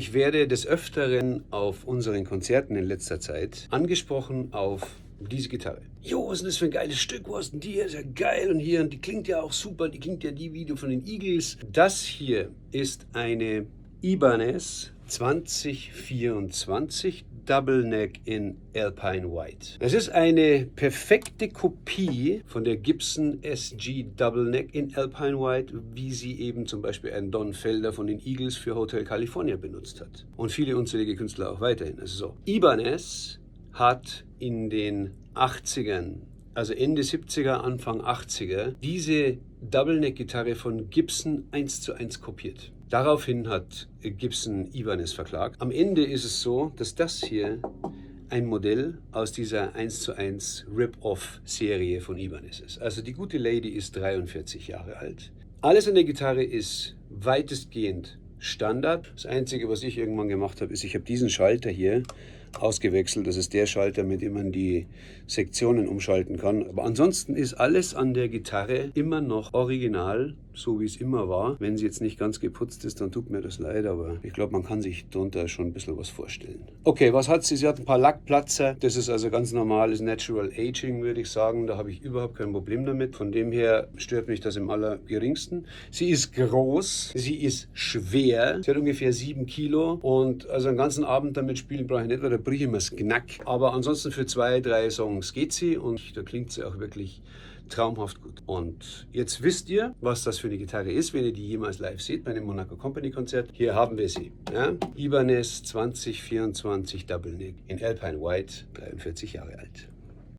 Ich werde des Öfteren auf unseren Konzerten in letzter Zeit angesprochen auf diese Gitarre. Jo, was ist denn das für ein geiles Stück? Wo hast denn die? Ist ja geil. Und hier, und die klingt ja auch super. Die klingt ja die Video von den Eagles. Das hier ist eine Ibanez 2024 Double Neck in Alpine White. Es ist eine perfekte Kopie von der Gibson SG Double Neck in Alpine White, wie sie eben zum Beispiel ein Don Felder von den Eagles für Hotel California benutzt hat. Und viele unzählige Künstler auch weiterhin. Also so. Ibanez hat in den 80ern, also Ende 70er, Anfang 80er, diese Double Neck Gitarre von Gibson 1:1 kopiert. Daraufhin hat Gibson Ibanez verklagt. Am Ende ist es so, dass das hier ein Modell aus dieser 1:1 Rip-Off-Serie von Ibanez ist. Also die gute Lady ist 43 Jahre alt. Alles an der Gitarre ist weitestgehend Standard. Das Einzige, was ich irgendwann gemacht habe, ist, ich habe diesen Schalter hier ausgewechselt. Das ist der Schalter, mit dem man die Sektionen umschalten kann. Aber ansonsten ist alles an der Gitarre immer noch original, so wie es immer war. Wenn sie jetzt nicht ganz geputzt ist, dann tut mir das leid, aber ich glaube, man kann sich darunter schon ein bisschen was vorstellen. Okay, was hat sie? Sie hat ein paar Lackplatzer. Das ist also ganz normales Natural Aging, würde ich sagen. Da habe ich überhaupt kein Problem damit. Von dem her stört mich das im allergeringsten. Sie ist groß, sie ist schwer. Sie hat ungefähr 7 Kilo und also einen ganzen Abend damit spielen brauche ich nicht, weil da bricht immer das Knack. Aber ansonsten für 2, 3 Songs geht sie und da klingt sie auch wirklich traumhaft gut. Und jetzt wisst ihr, was das für eine Gitarre ist, wenn ihr die jemals live seht bei einem Monaco Company Konzert. Hier haben wir sie. Ja? Ibanez 2024 Double Neck in Alpine White, 43 Jahre alt.